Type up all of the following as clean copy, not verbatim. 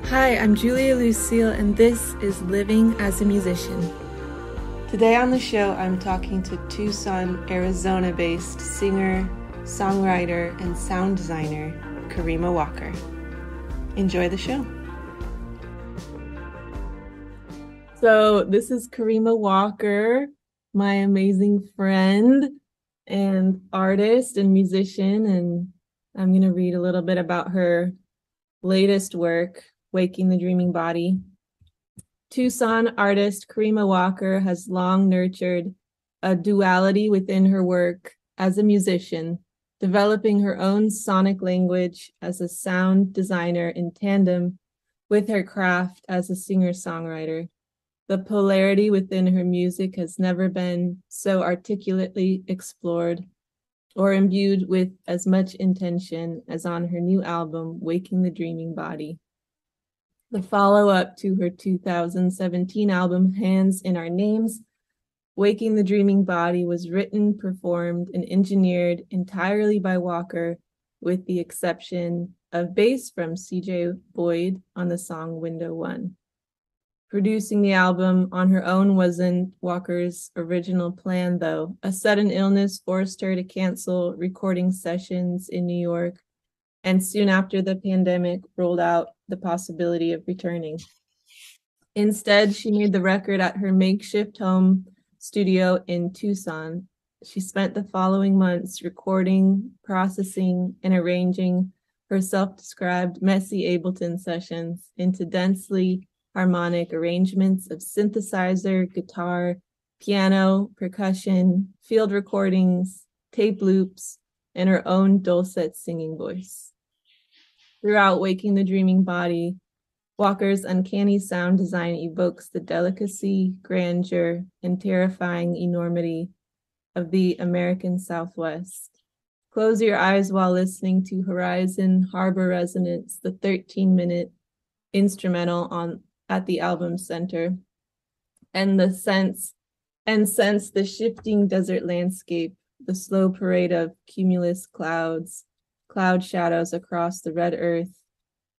Hi, I'm Julia Lucille, and this is Living as a Musician. Today on the show, I'm talking to Tucson, Arizona-based singer, songwriter, and sound designer, Karima Walker. Enjoy the show. So this is Karima Walker, my amazing friend and artist and musician, and I'm going to read a little bit about her latest work, Waking the Dreaming Body. Tucson artist Karima Walker has long nurtured a duality within her work as a musician, developing her own sonic language as a sound designer in tandem with her craft as a singer-songwriter. The polarity within her music has never been so articulately explored or imbued with as much intention as on her new album, Waking the Dreaming Body. The follow-up to her 2017 album, Hands in Our Names, Waking the Dreaming Body was written, performed, and engineered entirely by Walker, with the exception of bass from CJ Boyd on the song Window One. Producing the album on her own wasn't Walker's original plan, though. A sudden illness forced her to cancel recording sessions in New York, and soon after the pandemic rolled out the possibility of returning. Instead, she made the record at her makeshift home studio in Tucson. She spent the following months recording, processing, and arranging her self-described messy Ableton sessions into densely harmonic arrangements of synthesizer, guitar, piano, percussion, field recordings, tape loops, and her own dulcet singing voice. Throughout Waking the Dreaming Body, Walker's uncanny sound design evokes the delicacy, grandeur, and terrifying enormity of the American Southwest. Close your eyes while listening to Horizon Harbor Resonance, the 13-minute instrumental at the album center, and sense the shifting desert landscape, the slow parade of cumulus cloud shadows across the red earth,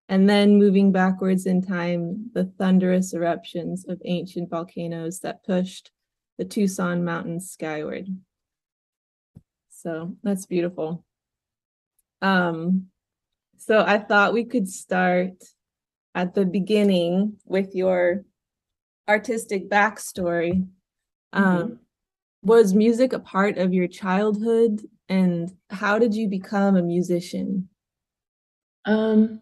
and then moving backwards in time, the thunderous eruptions of ancient volcanoes that pushed the Tucson mountains skyward. So that's beautiful. So I thought we could start at the beginning with your artistic backstory. Was music a part of your childhood, and how did you become a musician? Yeah.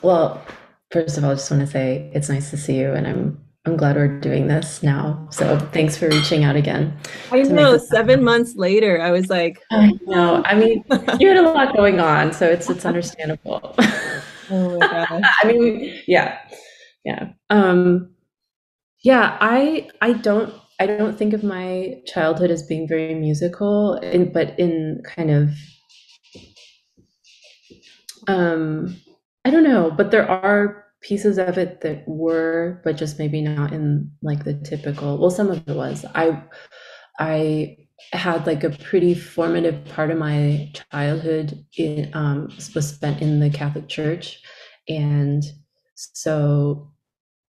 Well, first of all, I just want to say it's nice to see you, and I'm glad we're doing this now. So thanks for reaching out again I to make know, this happen. 7 months later, I was like, I know. I mean, you had a lot going on, so it's understandable. oh my gosh. I mean, yeah, yeah. Yeah, I don't think of my childhood as being very musical, but in kind of Um, I don't know, but there are pieces of it that were, but just maybe not in like the typical. Well, some of it was. I had like a pretty formative part of my childhood was spent in the Catholic Church, and so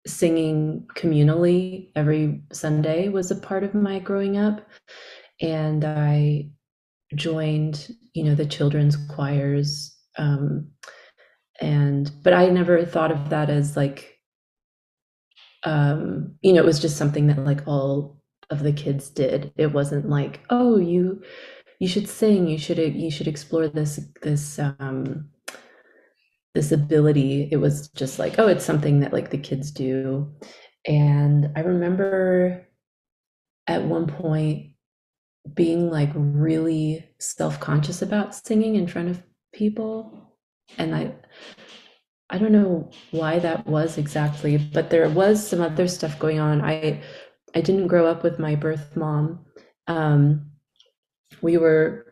singing communally every Sunday was a part of my growing up, and I joined, the children's choirs. But I never thought of that as like, it was just something that like all of the kids did. It wasn't like, oh, you should sing, you should explore this ability. It was just like, oh, it's something that like the kids do. And I remember at one point being like really self-conscious about singing in front of people. And I don't know why that was exactly, but there was some other stuff going on. I didn't grow up with my birth mom. We were,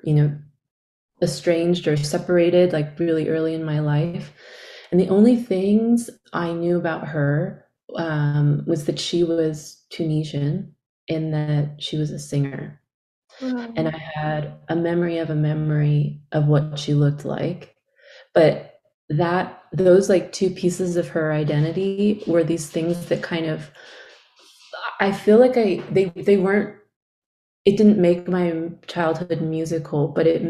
estranged or separated like really early in my life. And the only things I knew about her was that she was Tunisian and that she was a singer. And Wow. I had a memory of what she looked like. But that those like two pieces of her identity were these things that kind of, I feel like they weren't, it didn't make my childhood musical, but it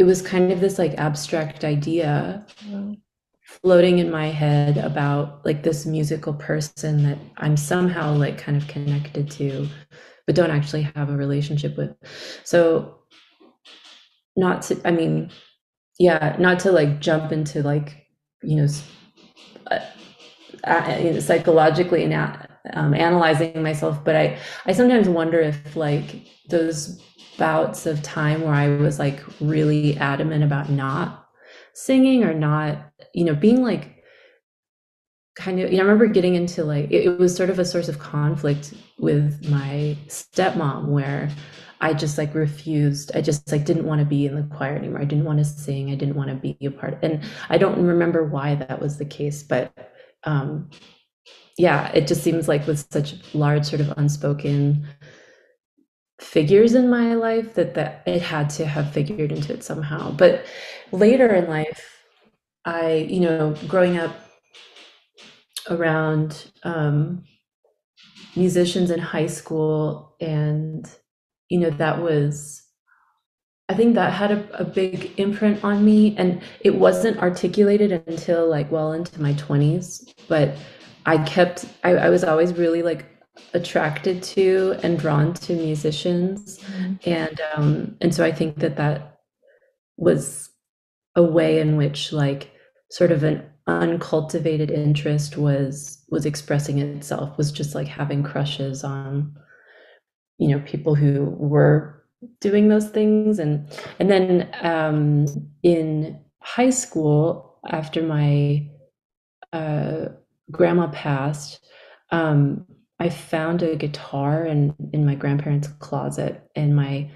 was kind of this like abstract idea Wow. floating in my head about like this musical person that I'm somehow like kind of connected to, but don't actually have a relationship with. So not to, I mean, yeah, not to like jump into like, you know, uh, psychologically and analyzing myself, but I sometimes wonder if like those bouts of time where I was like really adamant about not singing or not, being like kind of, I remember getting into like, it was sort of a source of conflict with my stepmom where I just like refused. I just like didn't want to be in the choir anymore. I didn't want to sing. I didn't want to be a part. And I don't remember why that was the case, but um, yeah, it just seems like with such large sort of unspoken figures in my life that it had to have figured into it somehow. But later in life, growing up around musicians in high school, and that was, I think that had a big imprint on me, and it wasn't articulated until like well into my 20s, but I was always really like attracted to and drawn to musicians, Mhm. and so I think that was a way in which like sort of an uncultivated interest was expressing itself, was just like having crushes on people who were doing those things. And then in high school, after my uh, grandma passed, I found a guitar in my grandparents' closet, and my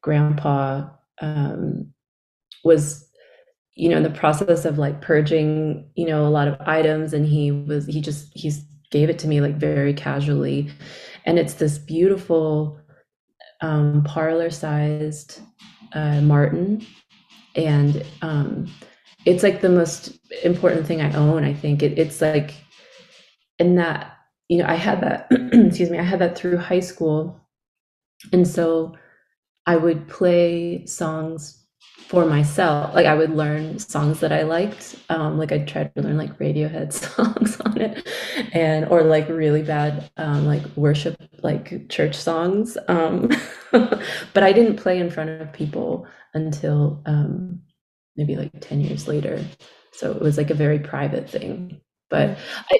grandpa was in the process of like purging a lot of items, and he gave it to me like very casually, and it's this beautiful parlor sized Martin. And it's like the most important thing I own, I think. It's like, and that, I had that, excuse me, I had that through high school. And so I would play songs for myself. Like I would learn songs that I liked. Like I'd try to learn like Radiohead songs on it, and or like really bad like worship, like church songs. But I didn't play in front of people until maybe like 10 years later. So it was like a very private thing. Yeah. But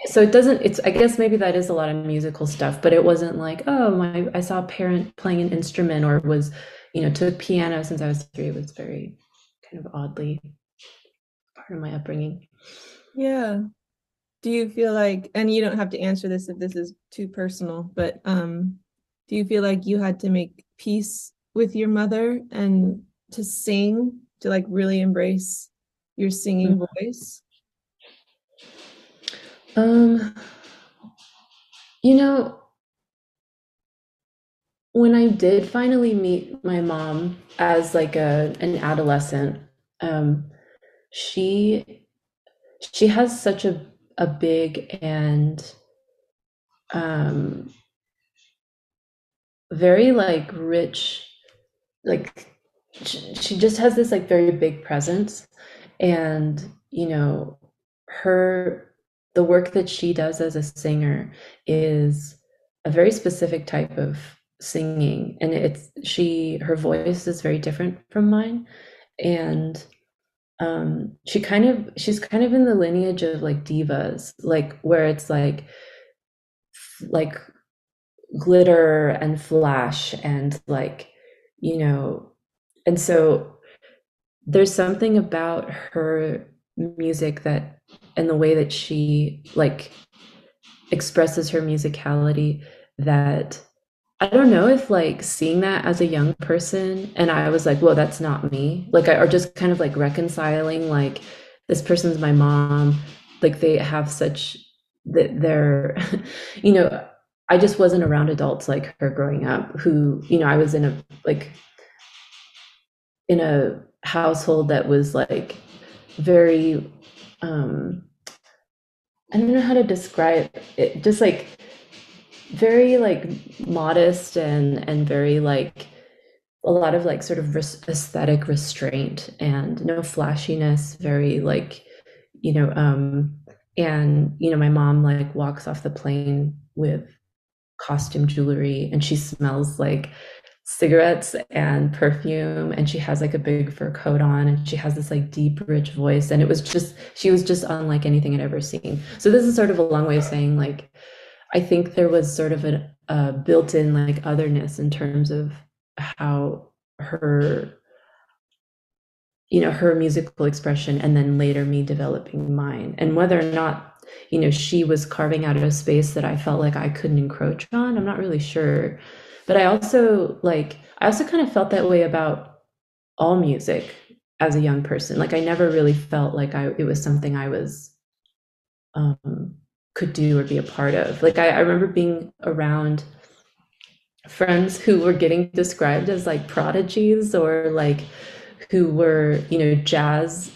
so it doesn't, it's, I guess maybe that is a lot of musical stuff, but it wasn't like, oh, I saw a parent playing an instrument, or was, took piano since I was 3. It was very kind of oddly part of my upbringing. Yeah. Do you feel like, and you don't have to answer this if this is too personal, but do you feel like you had to make peace with your mother and to sing, to like really embrace your singing voice? Um, you know, when I did finally meet my mom as like an adolescent, um, she she has such a big and um, very like rich, like she just has this like very big presence. And her the work that she does as a singer is a very specific type of singing, and her voice is very different from mine. And she's kind of in the lineage of like divas, like where it's like glitter and flash and like you know and so there's something about her music that, and the way that she like expresses her musicality, that I don't know if like seeing that as a young person, and I was like, whoa, that's not me, like or just kind of like reconciling like this person's my mom, like they have such that they're you know I just wasn't around adults like her growing up, who I was in a household that was like very, um, I don't know how to describe it, just like very like modest and very like a lot of like sort of aesthetic restraint and no flashiness, very like, you know, and my mom like walks off the plane with costume jewelry and she smells like cigarettes and perfume and she has like a big fur coat on and she has this like deep rich voice and it was just she was just unlike anything I'd ever seen. So this is sort of a long way of saying like I think there was sort of a built-in like otherness in terms of how her her musical expression and then later me developing mine and whether or not she was carving out a space that I felt like I couldn't encroach on. I'm not really sure, but I also kind of felt that way about all music as a young person. Like I never really felt like it was something I was um could do or be a part of. Like I remember being around friends who were getting described as like prodigies or like who were jazz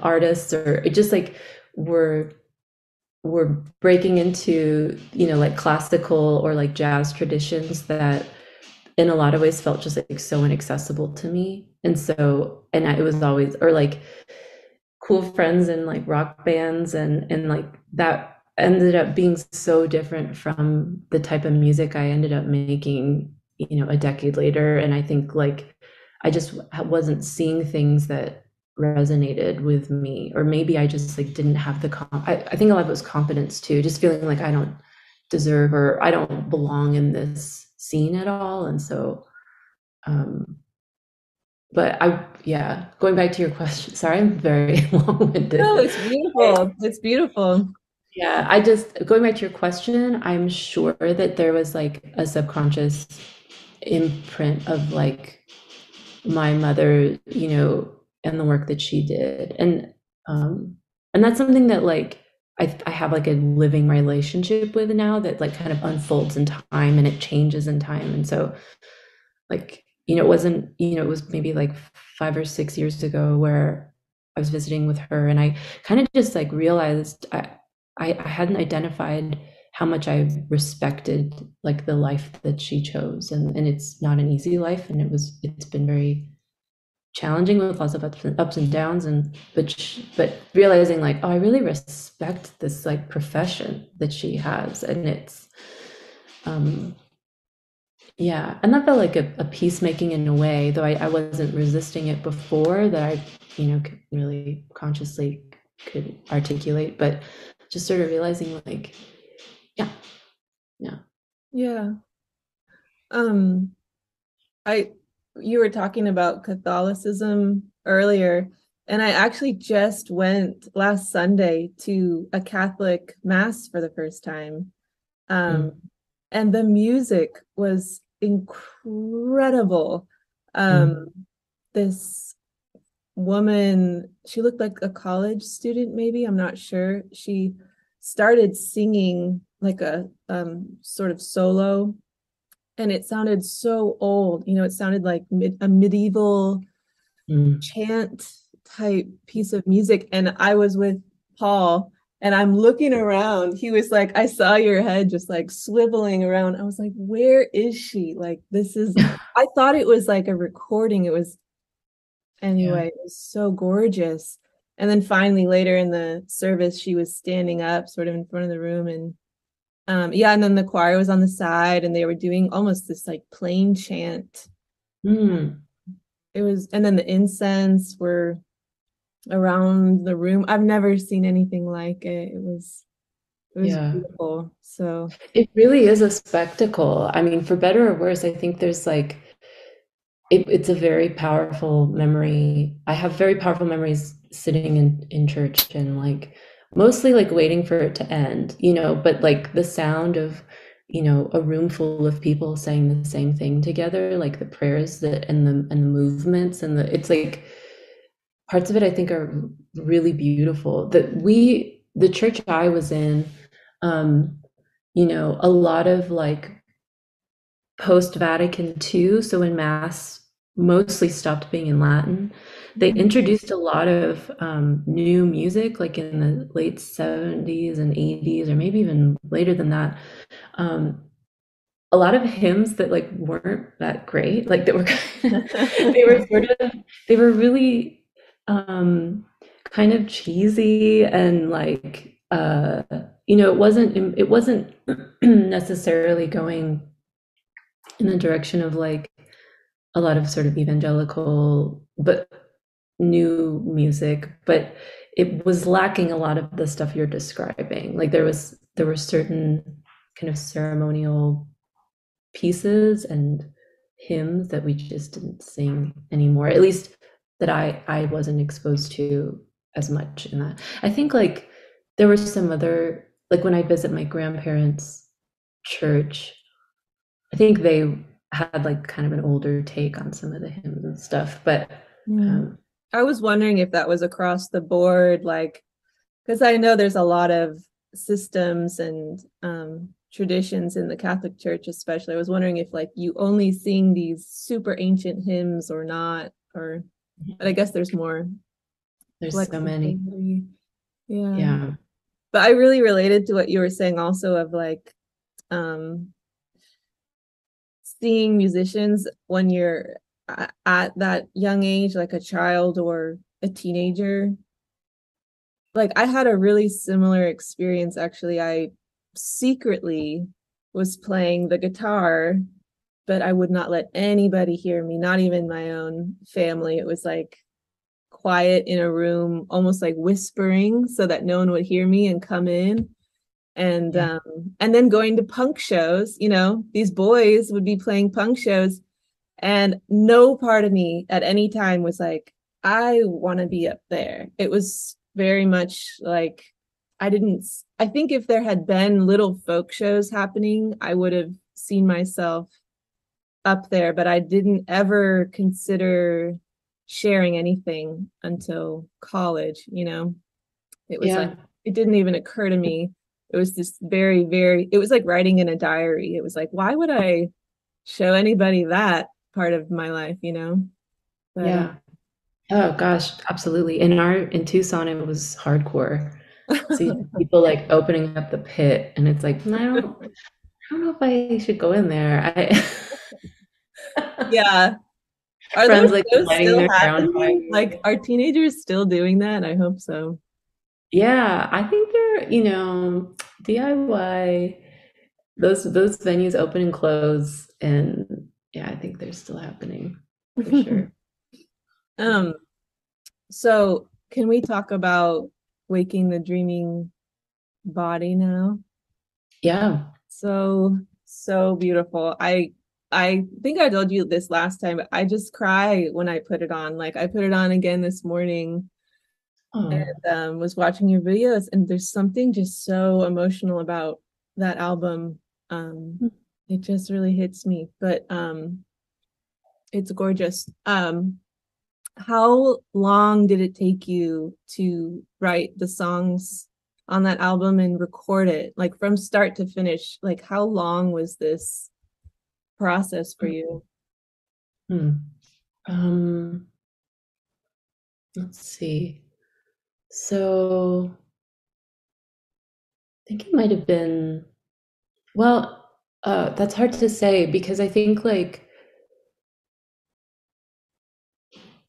artists or just like were were breaking into like classical or like jazz traditions that in a lot of ways felt just like so inaccessible to me. And so it was always or like cool friends in like rock bands and like that ended up being so different from the type of music I ended up making, a decade later. And I think like I just wasn't seeing things that resonated with me, or maybe I just like didn't have I think a lot of it was confidence too, just feeling like I don't deserve or I don't belong in this scene at all. And so um but yeah, going back to your question, sorry, I'm very No, long-winded. it's beautiful. It's beautiful. Yeah, I just going back to your question, I'm sure that there was like a subconscious imprint of like my mother, and the work that she did. And that's something that like I have like a living relationship with now that like kind of unfolds in time and it changes in time. And so like it wasn't it was maybe like 5 or 6 years ago where I was visiting with her and I kind of just like realized I hadn't identified how much I respected like the life that she chose, and it's not an easy life, and it's been very challenging with lots of ups and downs, and but realizing like, oh, I really respect this like profession that she has, and it's um yeah, and that felt like a peacemaking in a way, though I wasn't resisting it before that I, could really consciously could articulate, but just sort of realizing like, yeah, yeah. Yeah. Um, I you were talking about Catholicism earlier, and I actually just went last Sunday to a Catholic mass for the first time. Um, Mm, and the music was incredible. Um, mm, this woman, she looked like a college student, maybe, I'm not sure. She started singing like a sort of solo, and it sounded so old. It sounded like a medieval mm. chant type piece of music. And I was with Paul and I'm looking around. He was like, I saw your head just like swiveling around. I was like, where is she? Like, this is, I thought it was like a recording. It was, Yeah. anyway, it was so gorgeous. And then finally, later in the service, she was standing up sort of in front of the room. And yeah, and then the choir was on the side and they were doing almost this like plain chant. Mm, It was, and then the incense were around the room. I've never seen anything like it. It was yeah. beautiful. So It really is a spectacle. I mean, for better or worse, I think there's like it's a very powerful memory. I have very powerful memories sitting in church and like mostly like waiting for it to end, but like the sound of, a room full of people saying the same thing together, like the prayers that and the movements and it's like parts of it I think are really beautiful. The church I was in, um, a lot of like post Vatican II, so when Mass mostly stopped being in Latin. they Mm. introduced a lot of new music, like in the late 70s and 80s, or maybe even later than that. Um, a lot of hymns that like weren't that great, like that were kind of, they were sort of, they were really kind of cheesy and like it wasn't necessarily going in the direction of like a lot of sort of evangelical but new music, but it was lacking a lot of the stuff you're describing. Like there were certain kind of ceremonial pieces and hymns that we just didn't sing anymore. At least that I wasn't exposed to as much in that. I think like there were some other, like when I visit my grandparents' church, I think they had like kind of an older take on some of the hymns and stuff, but Yeah. um I was wondering if that was across the board, like, because I know there's a lot of systems and traditions in the Catholic Church, especially. I was wondering if like you only sing these super ancient hymns or not, or but I guess there's more there's so many. flexibility. Yeah. Yeah. But I really related to what you were saying also of like um seeing musicians when you're at that young age, like a child or a teenager. Like I had a really similar experience actually. I secretly was playing the guitar, but I would not let anybody hear me, not even my own family. It was like quiet in a room, almost like whispering so that no one would hear me and come in. And Yeah. um and then going to punk shows, these boys would be playing punk shows and no part of me at any time was like, I want to be up there. It was very much like I think if there had been little folk shows happening, I would have seen myself up there, but I didn't ever consider sharing anything until college. It was like, Yeah. it didn't even occur to me. It was this very, very, it was like writing in a diary. It was like, why would I show anybody that part of my life? But Yeah. Oh gosh, absolutely. In Tucson, it was hardcore. So you had people like opening up the pit, and it's like, I don't know if I should go in there. yeah. Are those Friends like shows lighting still their hair on fire. happening? Like, are teenagers still doing that? I hope so. Yeah, I think they're, DIY. Those venues open and close, and yeah, I think they're still happening for sure. um, so can we talk about waking the dreaming body now? Yeah. So, so beautiful. I think I told you this last time, but I just cry when I put it on. Like I put it on again this morning and Oh. was watching your videos, and there's something just so emotional about that album. It just really hits me. But it's gorgeous. How long did it take you to write the songs on that album and record it? Like from start to finish, like how long was this process for you? Hmm. Um, let's see. So I think it might have been, well, that's hard to say because I think like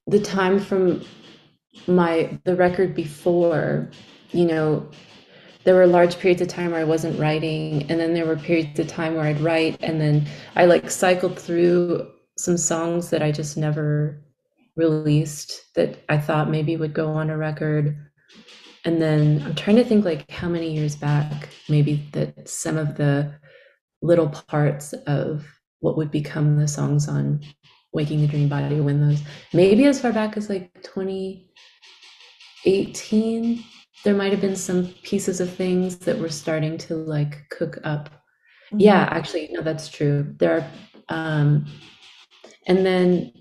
the time from the record before, you know, there were large periods of time where I wasn't writing, and then there were periods of time where I'd write, and then I like cycled through some songs that I just never released that I thought maybe would go on a record. And then I'm trying to think like how many years back, maybe that some of the little parts of what would become the songs on Waking the Dream Body, when those, maybe as far back as like 2018, there might have been some pieces of things that were starting to like cook up. Mhm. Yeah, actually, no, that's true. There are, and then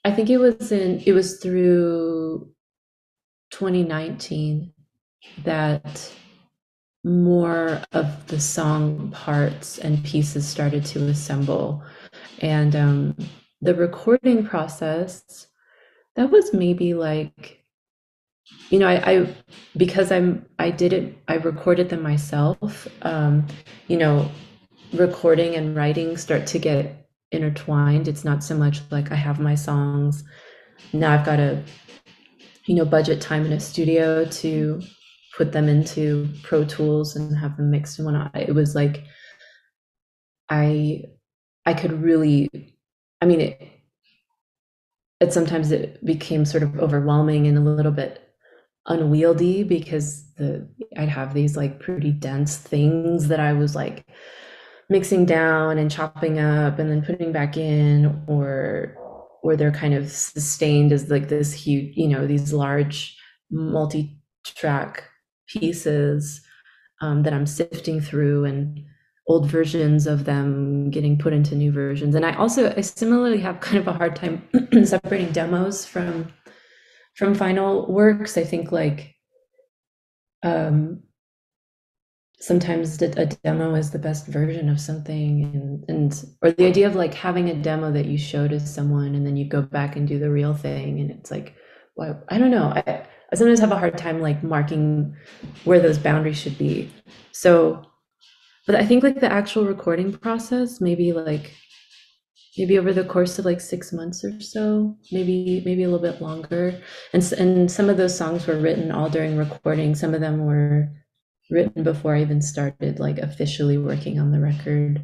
I think it was through 2019 that more of the song parts and pieces started to assemble. And the recording process, that was maybe like, you know, I because I did it, I recorded them myself. You know, recording and writing start to get intertwined. It's not so much like I have my songs. Now I've got to, you know, budget time in a studio to put them into Pro Tools and have them mixed and whatnot. It was like I I could really, I mean, it sometimes it became sort of overwhelming and a little bit unwieldy because I'd have these like pretty dense things that I was like mixing down and chopping up and then putting back in, or they're kind of sustained as like this huge, you know, these large multi-track pieces that I'm sifting through, and old versions of them getting put into new versions. And I similarly have kind of a hard time separating demos from final works. I think like um, sometimes a demo is the best version of something, and or the idea of like having a demo that you show to someone and then you go back and do the real thing, and it's like, well, I don't know. I sometimes have a hard time like marking where those boundaries should be. So, but I think like the actual recording process, maybe over the course of like 6 months or so, maybe a little bit longer. And some of those songs were written all during recording. Some of them were written before I even started like officially working on the record.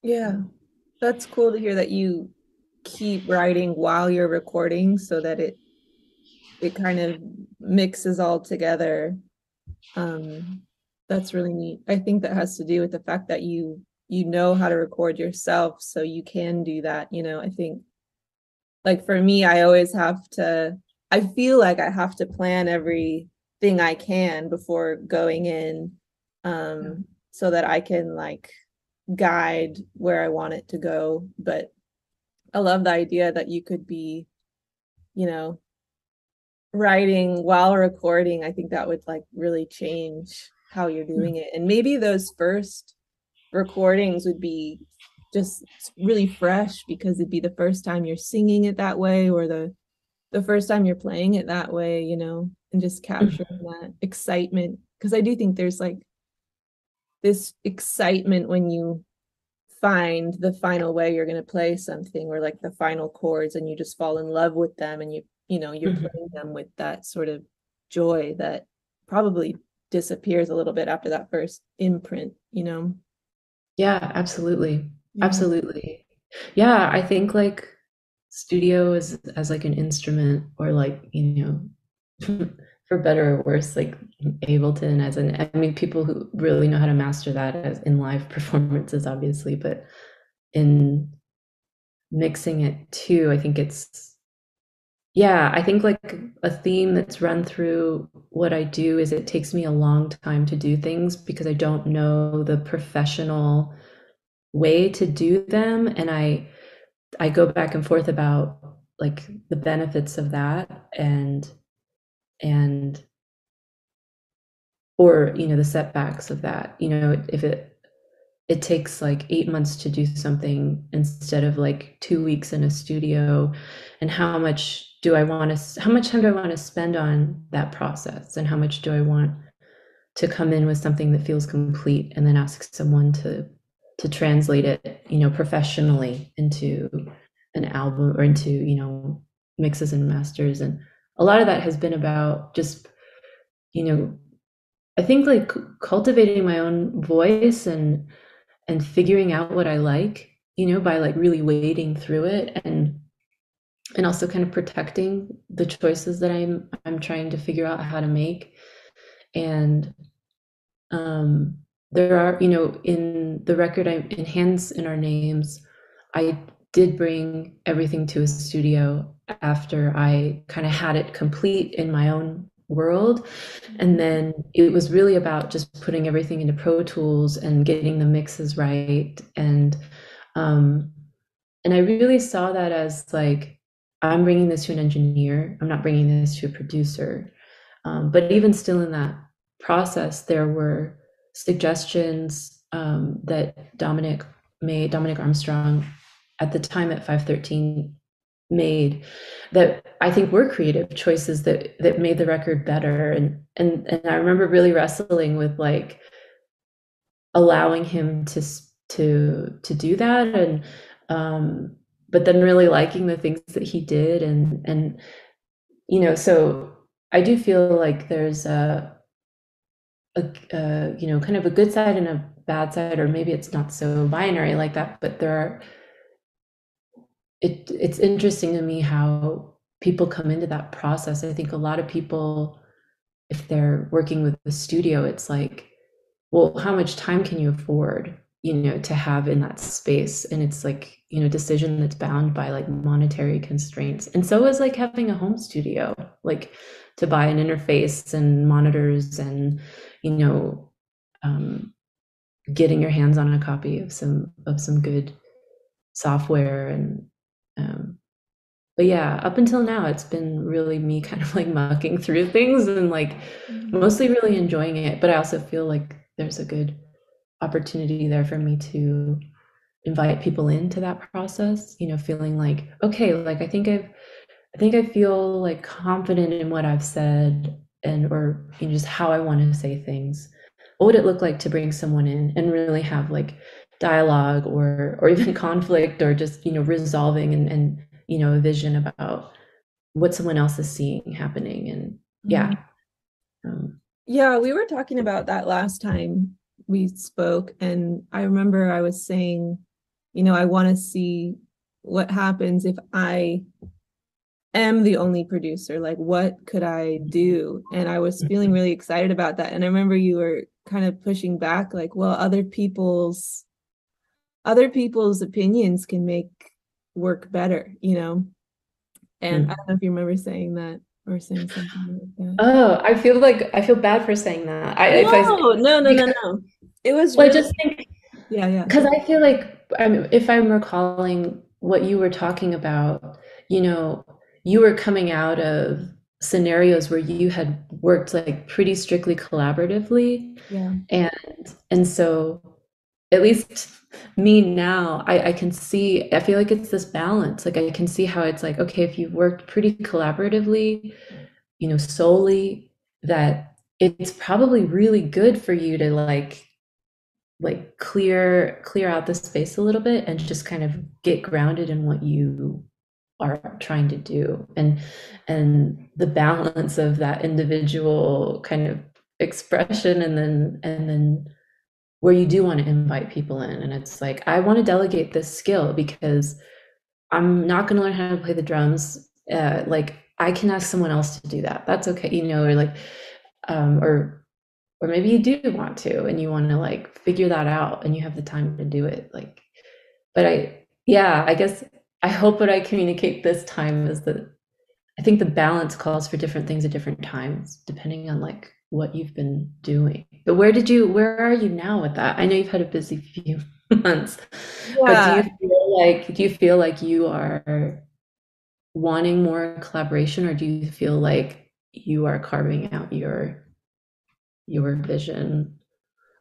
Yeah, that's cool to hear that you keep writing while you're recording so that it kind of mixes all together. Um, that's really neat. I think that has to do with the fact that you know how to record yourself, so you can do that. I think like for me, I feel like I have to plan everything I can before going in, so that I can like guide where I want it to go. But I love the idea that you could be, you know, writing while recording. I think that would like really change how you're doing it. And maybe those first recordings would be just really fresh because it'd be the first time you're singing it that way, or the first time you're playing it that way, and just capturing that excitement. Because I do think there's like this excitement when you find the final way you're going to play something, or like the final chords, and you just fall in love with them, and you're Mhm. playing them with that sort of joy that probably disappears a little bit after that first imprint. Yeah, absolutely. Yeah. Absolutely. Yeah, I think like studio is as like an instrument, or like, you know, for better or worse, like Ableton as an, I mean, people who really know how to master that as in live performances, obviously, but in mixing it too, I think it's, yeah, I think like a theme that's run through what I do is it takes me a long time to do things because I don't know the professional way to do them. And I go back and forth about like the benefits of that, and or you know the setbacks of that. You know, if it takes like 8 months to do something instead of like 2 weeks in a studio, and how much time do I want to spend on that process, and how much do I want to come in with something that feels complete and then ask someone to translate it, you know, professionally into an album or into, you know, mixes and masters. And a lot of that has been about just, you know, I think like cultivating my own voice and figuring out what I like, you know, by like really wading through it, and also kind of protecting the choices that I'm trying to figure out how to make. And um there are, you know, in the record, I in Hands in Our Names, I did bring everything to a studio after I kind of had it complete in my own world. And then it was really about just putting everything into Pro Tools and getting the mixes right. Um, and I really saw that as like, I'm bringing this to an engineer, I'm not bringing this to a producer. But even still in that process, there were suggestions that Dominic Armstrong, at the time at 513, made that I think were creative choices that made the record better. And I remember really wrestling with like allowing him to do that, and but then really liking the things that he did, and so I do feel like there's a kind of a good side and a bad side, or maybe it's not so binary like that, but it's interesting to me how people come into that process. I think a lot of people, if they're working with the studio, it's like, well, how much time can you afford, to have in that space? And it's like, decision that's bound by like monetary constraints. And so is like having a home studio, like to buy an interface and monitors and, you know, um, getting your hands on a copy of some good software. And but yeah, up until now, it's been really me kind of like mucking through things and like Mhm. mostly really enjoying it. But I also feel like there's a good opportunity there for me to invite people into that process, feeling like, okay, like I think I feel like confident in what I've said, and or just how I want to say things. What would it look like to bring someone in and really have like dialogue or even conflict, or just resolving and a vision about what someone else is seeing happening. And yeah. Mhm. um, Yeah, we were talking about that last time we spoke, and I remember I was saying, I want to see what happens if I am the only producer. Like, what could I do? And I was feeling really excited about that. And I remember you were kind of pushing back, like, well, other people's opinions can make work better. And I mm. don't know if you remember saying that or saying something like that. Oh, I feel bad for saying that. I if I No, no, no, no, because no. It was well, I really, just think, yeah, yeah. because I feel like, if I'm recalling what you were talking about, you know, you were coming out of scenarios where you had worked like pretty strictly collaboratively, Yeah. and so at least me now, I can see, I feel like it's this balance. Like I can see how it's like, okay, if you've worked pretty collaboratively, solely, that it's probably really good for you to like clear out the space a little bit and just kind of get grounded in what you are trying to do, and the balance of that individual kind of expression, and then where you do want to invite people in, and it's like, I want to delegate this skill because I'm not going to learn how to play the drums. Like I can ask someone else to do that. That's okay, or like, um, or or maybe you do want to, and you want to like figure that out, and you have the time to do it. Like, but yeah, I guess I hope what I communicate this time is that I think the balance calls for different things at different times, depending on like what you've been doing. But where are you now with that? I know you've had a busy few months, but Yeah. do you feel like you are wanting more collaboration, or do you feel like you are carving out your vision?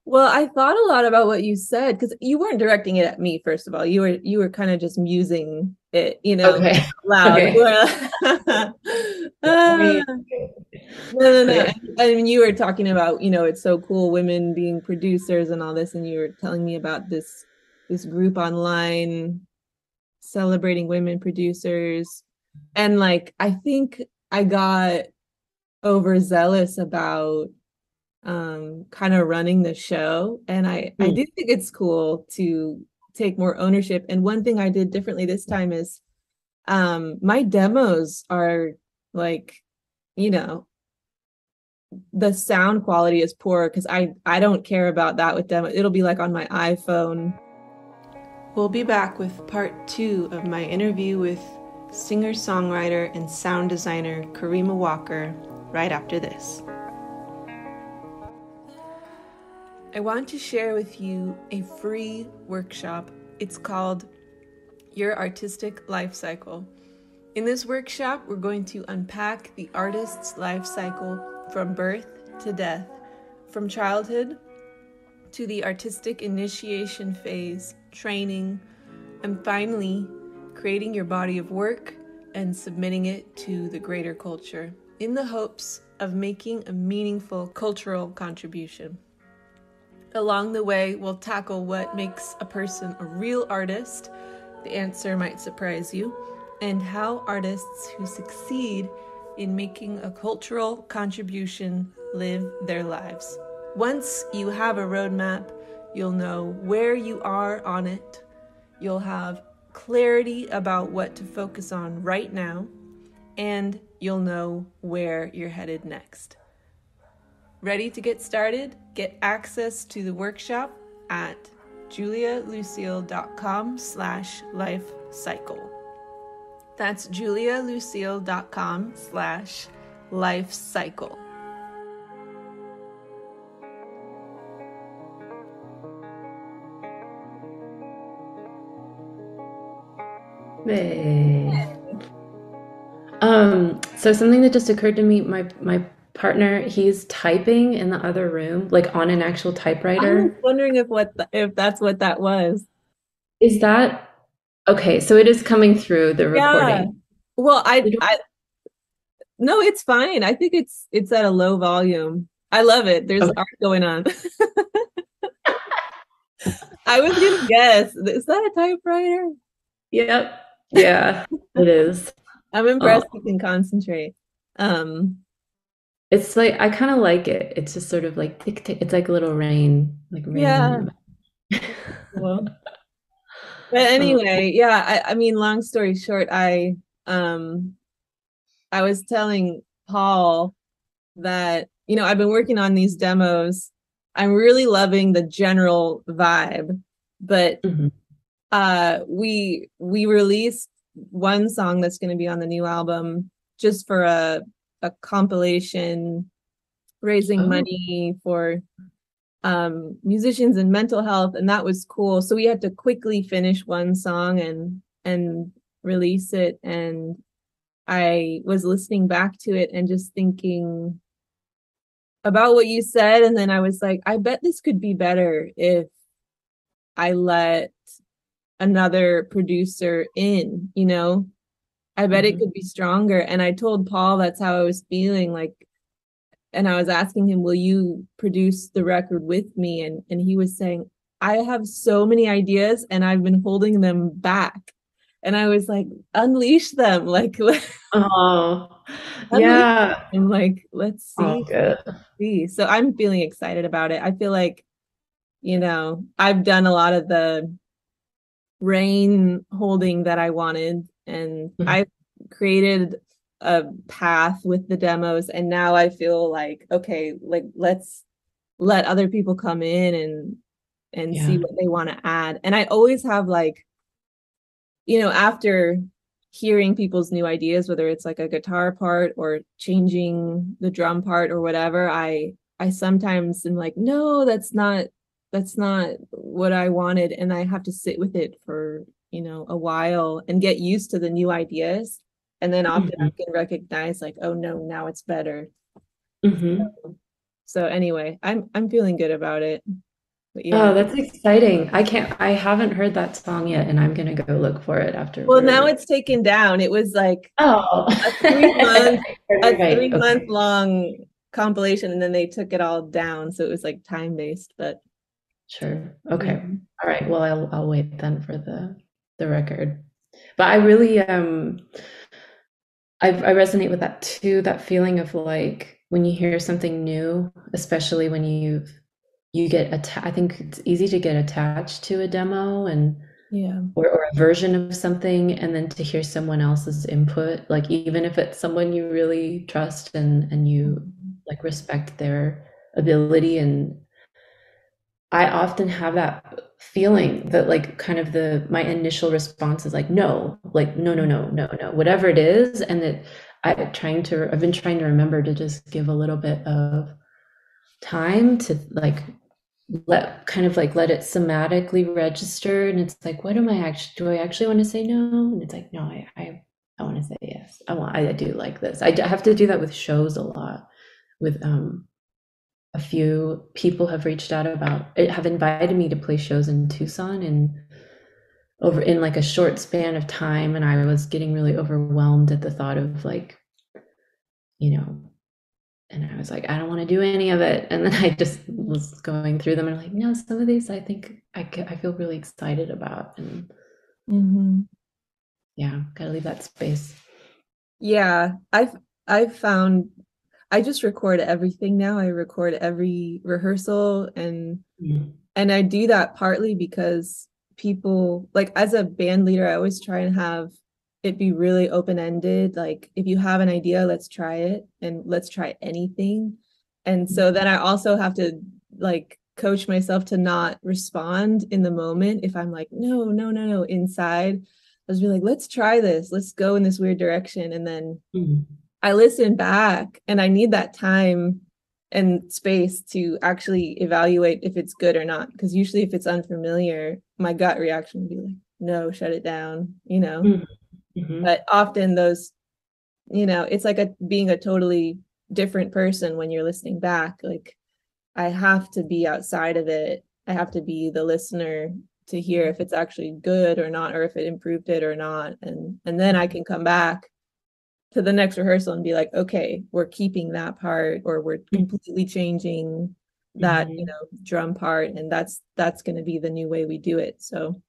Well, I thought a lot about what you said because you weren't directing it at me, first of all. You were kind of just musing it, Okay. loud. Okay. I Ah, mean, no, no, no. okay. I mean, you were talking about, it's so cool, women being producers and all this, and you were telling me about this group online celebrating women producers. And like I think I got overzealous about kind of running the show. And I Mm. do think it's cool to take more ownership. And one thing I did differently this time is my demos are like, you know, the sound quality is poor because I don't care about that with demo. It'll be like on my iPhone. We'll be back with part 2 of my interview with singer-songwriter and sound designer Karima Walker right after this. I want to share with you a free workshop. It's called Your Artistic Life Cycle. In this workshop, we're going to unpack the artist's life cycle from birth to death, from childhood to the artistic initiation phase, training, and finally creating your body of work and submitting it to the greater culture in the hopes of making a meaningful cultural contribution. Along the way, we'll tackle what makes a person a real artist. The answer might surprise you, and how artists who succeed in making a cultural contribution live their lives. Once you have a roadmap, you'll know where you are on it. You'll have clarity about what to focus on right now, and you'll know where you're headed next. Ready to get started? Get access to the workshop at julialucille.com/lifecycle. That's julialucille.com/lifecycle. Hey. So something that just occurred to me, my partner, he's typing in the other room, like on an actual I was typewriter. wondering if that's what that was. Is that okay? So it is coming through the Yeah. recording. Well, We don't- I no, it's fine. I think it's at a low volume. I love it. There's Okay. art going on. I was gonna guess. Is that a typewriter? Yep. Yeah, it is. I'm Oh, impressed you can concentrate. Um, it's like I kind of like it. It's just sort of like tick, tick. It's like a little rain, like rain in yeah. the. Well, but Oh, anyway, yeah, I mean, long story short, um I was telling Paul that, I've been working on these demos. I'm really loving the general vibe, but mhm. we released one song that's going to be on the new album just for a compilation raising Oh, money for musicians and mental health, and that was cool. So we had to quickly finish one song and release it. And I was listening back to it and just thinking about what you said, and then I was like, I bet this could be better if I let another producer in. I bet it mhm. could be stronger. And I told Paul that's how I was feeling, like, and I was asking him, will you produce the record with me? And he was saying, I have so many ideas and I've been holding them back. And I was like, unleash them, like Oh, unleash yeah. them, like, let's Oh, see. good. See. So I'm feeling excited about it. I feel like, I've done a lot of the rein holding that I wanted, and Mhm. I've created a path with the demos, and now I feel like, okay, like let's let other people come in and see Yeah. what they want to add. And I always have like, after hearing people's new ideas, whether it's like a guitar part or changing the drum part or whatever, I sometimes am like, no, that's not what I wanted. And I have to sit with it for, a while and get used to the new ideas. And then often I Mhm. can recognize like, oh no, now it's better. Mhm. So anyway, I'm feeling good about it. But yeah. Oh, that's exciting. I haven't heard that song yet, and I'm gonna go look for it after Well, now we're. it's taken down. It was like Oh, a 3 month a right. 3 month Okay. long compilation, and then they took it all down, so it was like time based. But Sure. yeah. Okay. All right. Well, I'll wait then for the record. But I really I resonate with that too, that feeling of like when you hear something new, especially when you get I think it's easy to get attached to a demo and Yeah. or a version of something, and then to hear someone else's input, like even if it's someone you really trust and you like respect their ability. And I often have that feeling that like kind of the my initial response is like no, like no, no, no, no, no, whatever it is. And that I've been trying to remember to just give a little bit of time to like let it somatically register. And it's like, what am I actually, do I actually want to say no? And it's like, no, I want to say yes. I do like this. Have to do that with shows a lot. With a few people have reached out about it, have invited me to play shows in Tucson, and over in like a short span of time, and I was getting really overwhelmed at the thought of like, you know, and I was like, I don't want to do any of it. And then I just was going through them and like, no, some of these I think I feel really excited about, and Hmm. yeah, gotta leave that space. Yeah, I've found I just record everything now. I record every rehearsal, Mm, and I do that partly because people, like, as a band leader, I always try and have it be really open-ended. Like, if you have an idea, let's try it, and let's try anything. And so then I also have to like coach myself to not respond in the moment if I'm like, no, no, no, no, inside. I was be like, let's try this, let's go in this weird direction. And then mm, I listen back, and I need that time and space to actually evaluate if it's good or not. Because usually, if it's unfamiliar, my gut reaction would be like, no, shut it down, you know. mm, mhm, But often those, it's like being a totally different person when you're listening back. Like, I have to be outside of it. I have to be the listener to hear if it's actually good or not, or if it improved it or not. And then I can come back to the next rehearsal and be like, okay, we're keeping that part, or we're completely changing that, mhm, drum part, and that's going to be the new way we do it. So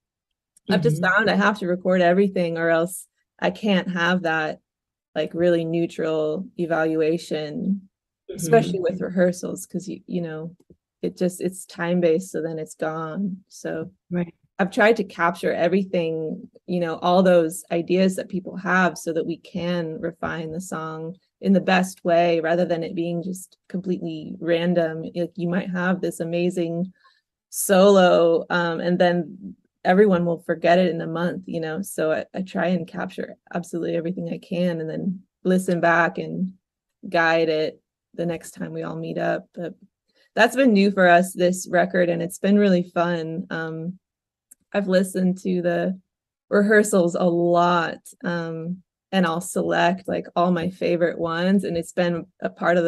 I've just mhm, found I have to record everything, or else I can't have that like really neutral evaluation, especially mhm. with rehearsals, because it's time based, so then it's gone. So Right. I've tried to capture everything, all those ideas that people have so that we can refine the song in the best way rather than it being just completely random. Like, you might have this amazing solo, and then everyone will forget it in a month, So I try and capture absolutely everything I can, and then listen back and guide it the next time we all meet up. But that's been new for us, this record, and it's been really fun. I've listened to the rehearsals a lot, and I'll select like all my favorite ones. And it's been a part of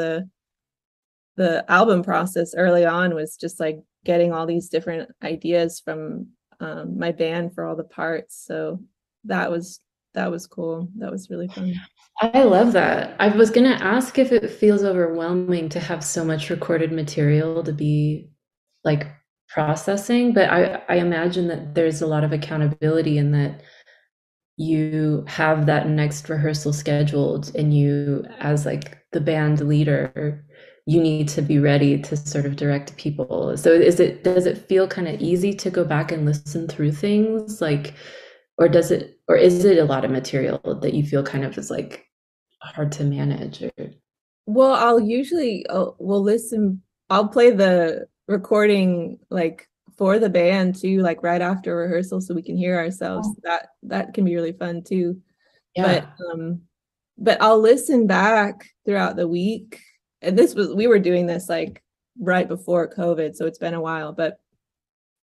the album process early on, was just like getting all these different ideas from my band for all the parts. So that was that was cool. That was really fun. I love that. I was gonna ask if it feels overwhelming to have so much recorded material to be like processing, but I imagine that there's a lot of accountability in that you have that next rehearsal scheduled, and you, as like the band leader, you need to be ready to sort of direct people. So does it feel kind of easy to go back and listen through things, like, or is it a lot of material that you feel kind of is like hard to manage, or Well, we'll listen. I'll play the recording like for the band too, like right after rehearsal, so we can hear ourselves. That can be really fun too. But yeah. um, but I'll listen back throughout the week. And we were doing this like right before COVID, so it's been a while. But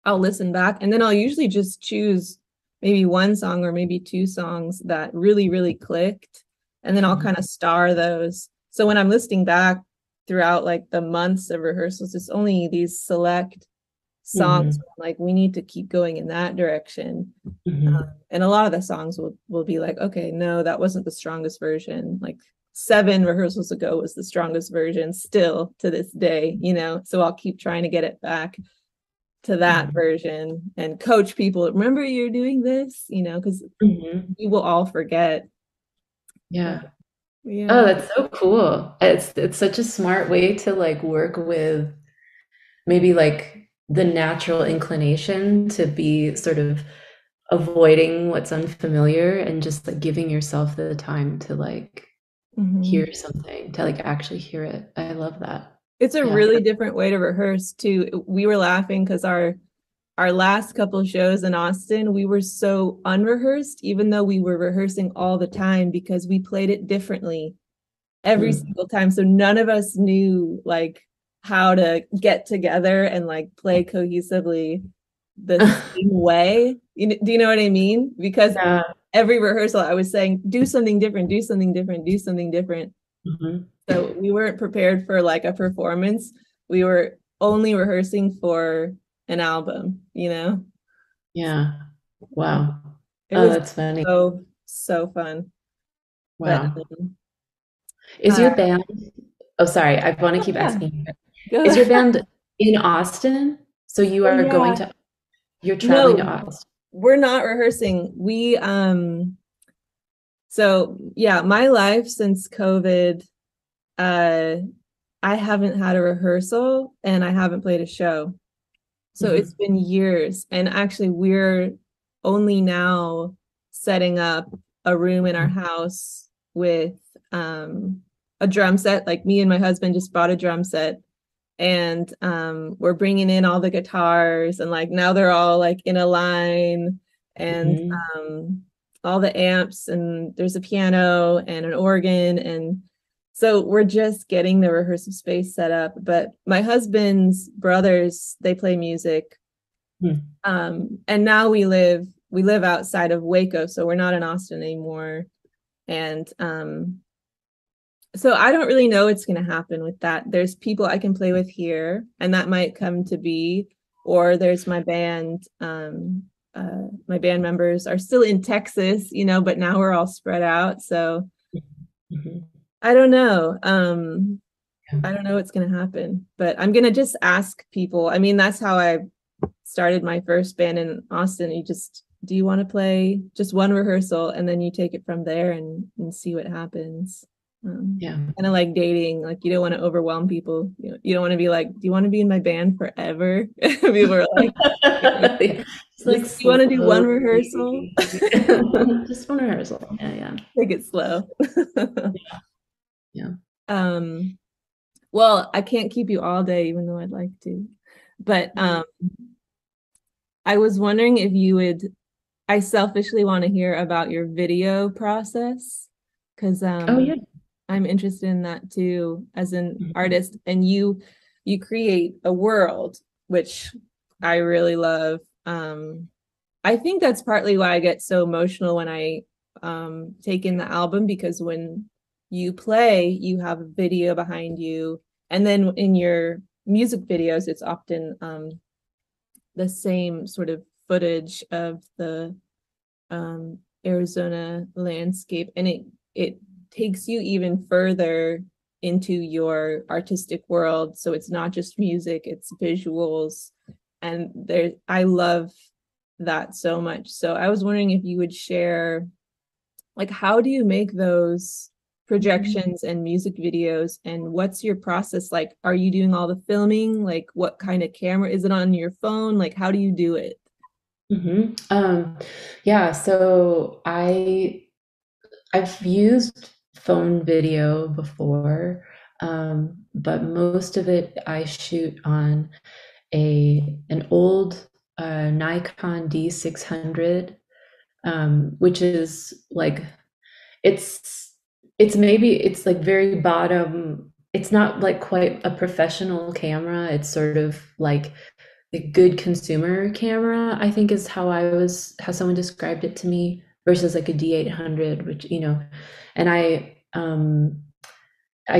I'll listen back, and then I'll usually just choose maybe one song or maybe two songs that really, really clicked. And then I'll Mhm, kind of star those. So when I'm listening back throughout like the months of rehearsals, it's only these select songs mhm, where I'm like, we need to keep going in that direction. mhm, And a lot of the songs will be like, okay, no, that wasn't the strongest version. Like 7 rehearsals ago was the strongest version still to this day, So I'll keep trying to get it back to that mhm, version and coach people. Remember, you're doing this, because mhm. we will all forget. But Yeah. Oh, yeah. that's so cool. It's such a smart way to like work with maybe like the natural inclination to be sort of avoiding what's unfamiliar, and just like giving yourself the time to like Mhm. hear something, to like actually hear it. I love that. It's a Yeah. really different way to rehearse too. We were laughing because our last couple of shows in Austin, we were so unrehearsed, even though we were rehearsing all the time, because we played it differently every Mm. single time. So none of us knew like how to get together and like play cohesively the same way. Do you know what I mean? Because Yeah. every rehearsal I was saying, do something different, do something different, do something different. Mhm. So we weren't prepared for like a performance. We were only rehearsing for an album. Yeah. Wow. It Oh, was that's funny. so fun. But Wow. um, Is uh, your band, oh, sorry, I want to oh keep yeah, asking. Is your go. band in Austin? So you Oh are going yeah. to, you're traveling to No, Austin. we're not rehearsing. So yeah, my life since COVID, uh, I haven't had a rehearsal and I haven't played a show. So it's Mhm. been years. And actually, we're only now setting up a room in our house with a drum set. Like me and my husband just bought a drum set and we're bringing in all the guitars and like now they're all like in a line and Mhm. all the amps and there's a piano and an organ and so we're just getting the rehearsal space set up. But my husband's brothers, they play music. Mhm. And now we live outside of Waco, so we're not in Austin anymore. And so I don't really know what's going to happen with that. There's people I can play with here, and that might come to be, or there's my band. My band members are still in Texas, but now we're all spread out. So Mhm. I don't know. Yeah. I don't know what's going to happen, but I'm going to just ask people. I mean, that's how I started my first band in Austin. Do you want to play just one rehearsal and then you take it from there and see what happens. Yeah. Kind of like dating, like you don't want to overwhelm people. You don't want to be like, do you want to be in my band forever? People are like, Yeah. Just like you want to do one slowly, rehearsal? just one rehearsal. Yeah, yeah, Take it slow. yeah. um, well, I can't keep you all day, even though I'd like to. But I was wondering if you would I selfishly want to hear about your video process because Oh, yeah. I'm interested in that too as an Mhm. artist. And you create a world, which I really love. I think that's partly why I get so emotional when I take in the album because when you play, you have a video behind you, and then in your music videos, it's often the same sort of footage of the Arizona landscape, and it takes you even further into your artistic world. So it's not just music; it's visuals, and I love that so much. So I was wondering if you would share, like, how do you make those Mhm. projections and music videos, and what's your process like? Are you doing all the filming? Like, what kind of camera is it on your phone? Like, how do you do it? Mhm. Yeah, so I've used phone video before, but most of it I shoot on a an old Nikon D600, which is like it's it's like very bottom. It's not like quite a professional camera. It's sort of like a good consumer camera, I think is how someone described it to me versus like a D800, which, and I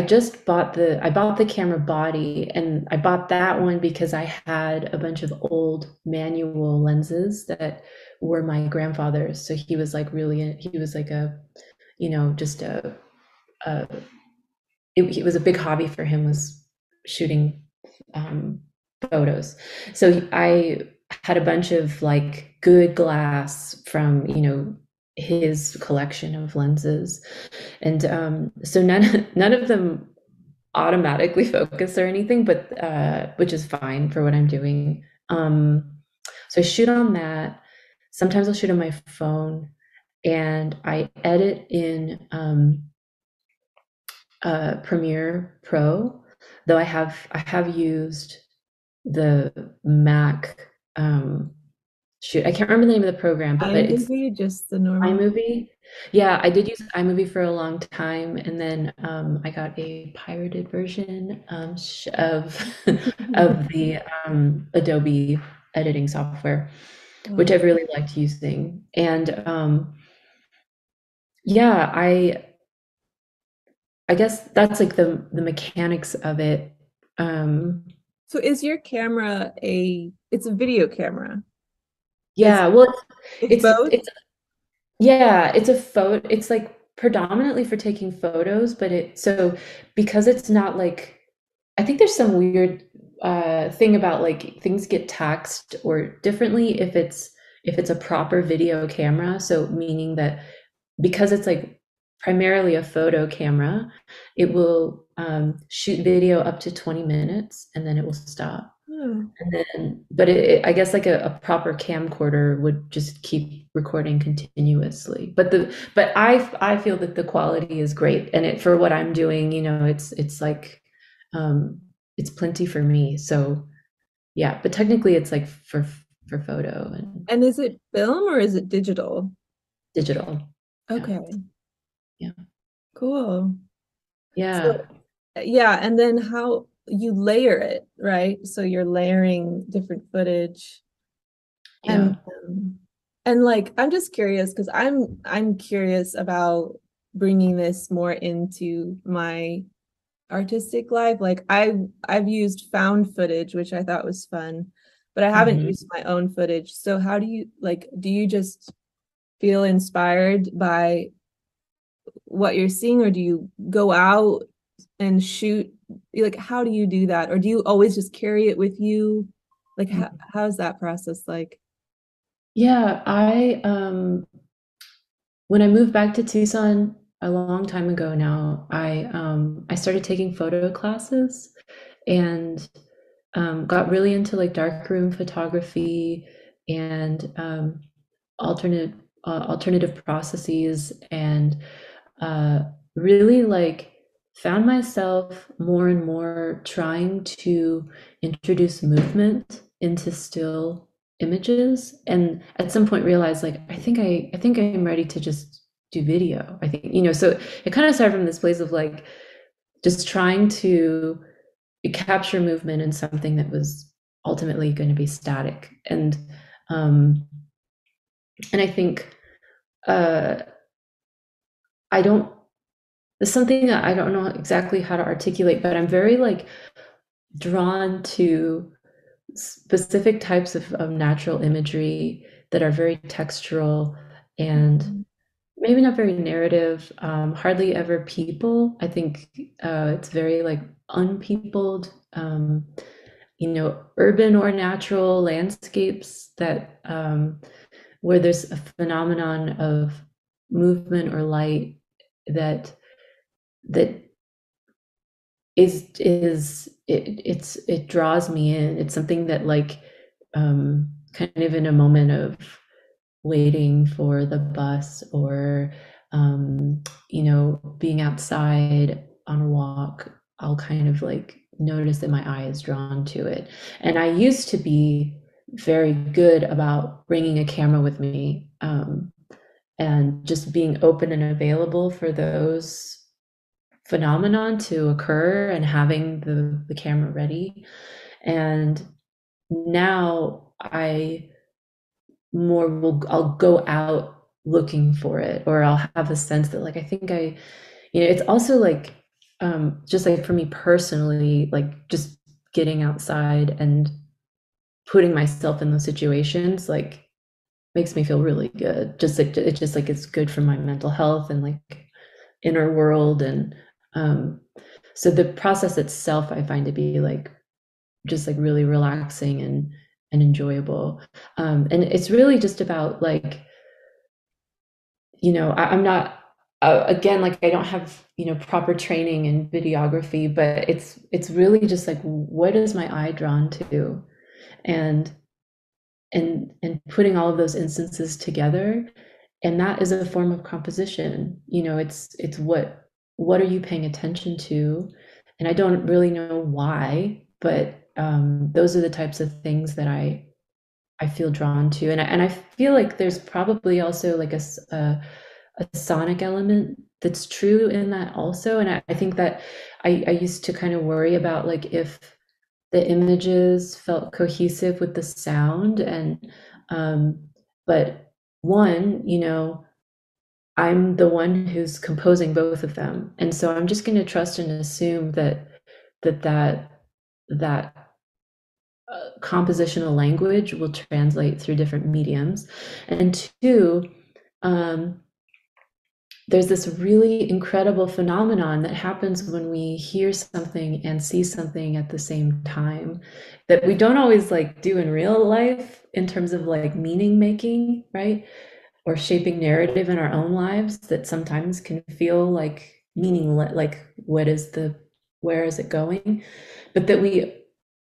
just I bought the camera body and I bought that one because I had a bunch of old manual lenses that were my grandfather's. So he was like just a it was a big hobby for him was shooting um, photos. So I had a bunch of like good glass from, his collection of lenses. And so none of them automatically focus or anything, but which is fine for what I'm doing. So I shoot on that. Sometimes I'll shoot on my phone and I edit in Premiere Pro, though I have used the Mac shoot. I can't remember the name of the program, but it's iMovie, just the normal. iMovie. Yeah, I did use iMovie for a long time, and then I got a pirated version of of the Adobe editing software, which Oh. I've really liked using. And yeah, I guess that's like the mechanics of it. Um, So is your camera it's a video camera? It's Yeah, well, it's it's both. it's yeah, it's a photo. It's like predominantly for taking photos, but because it's not like I think there's some weird thing about like things get taxed or differently if it's a proper video camera. So meaning that because it's like primarily a photo camera, it will shoot video up to 20 minutes and then it will stop. Oh. And then, but I guess like a proper camcorder would just keep recording continuously. But I feel that the quality is great, and it for what I'm doing, it's like, um, it's plenty for me. So yeah, but technically it's like for photo and And is it film or is it digital? digital. Yeah, Okay, yeah, cool. So yeah, yeah, and then how you layer it, right? So you're layering different footage and yeah, like I'm just curious because I'm curious about bringing this more into my artistic life. Like I've used found footage, which I thought was fun, but I haven't hmm used my own footage. So how do you like do you just feel inspired by what you're seeing or do you go out and shoot? Like how do you do that? Or do you always just carry it with you? Like how's that process like? yeah. When I moved back to Tucson a long time ago now, I started taking photo classes and got really into like darkroom photography and alternate alternative processes and uh, really like found myself more and more trying to introduce movement into still images and at some point realized like I think I'm ready to just do video. I think so it kind of started from this place of like just trying to capture movement in something that was ultimately going to be static um and I think uh I don't it's something that I don't know exactly how to articulate, but I'm very like drawn to specific types of natural imagery that are very textural and maybe not very narrative, hardly ever people. I think it's very like unpeopled, urban or natural landscapes that where there's a phenomenon of movement or light that that it draws me in. It's something that like kind of in a moment of waiting for the bus or being outside on a walk, I'll kind of like notice that my eye is drawn to it. And I used to be very good about bringing a camera with me, and just being open and available for those phenomenon to occur and having the camera ready. And now I'll go out looking for it, or I'll have a sense that like I think it's also like just like for me personally, like just getting outside and putting myself in those situations like makes me feel really good. Just like it just like it's good for my mental health and like inner world and um so the process itself I find to be like just like really relaxing and enjoyable. And it's really just about like I'm not again like I don't have proper training in videography, but it's really just like what is my eye drawn to and and putting all of those instances together, and that is a form of composition. It's what are you paying attention to, and I don't really know why, but those are the types of things that I feel drawn to, and I feel like there's probably also like a sonic element that's true in that also, and I think that I used to kind of worry about like if the images felt cohesive with the sound and um but one, I'm the one who's composing both of them, and so I'm just going to trust and assume that that compositional language will translate through different mediums. And two, um, there's this really incredible phenomenon that happens when we hear something and see something at the same time that we don't always like do in real life in terms of like meaning making, right? Or shaping narrative in our own lives that sometimes can feel like meaningless, like where is it going? But that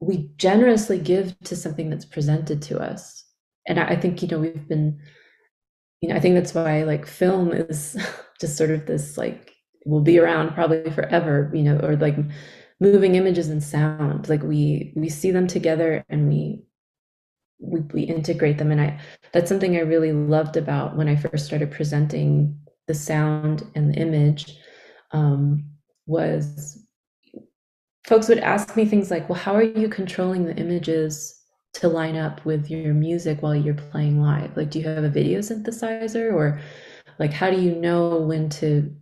we generously give to something that's presented to us. And I think, we've been, I think that's why like film is just sort of this like will be around probably forever, or like moving images and sound. Like we see them together and we integrate them. And that's something I really loved about when I first started presenting the sound and the image, was folks would ask me things like, well, how are you controlling the images to line up with your music while you're playing live? Like, do you have a video synthesizer, or like, how do you know when to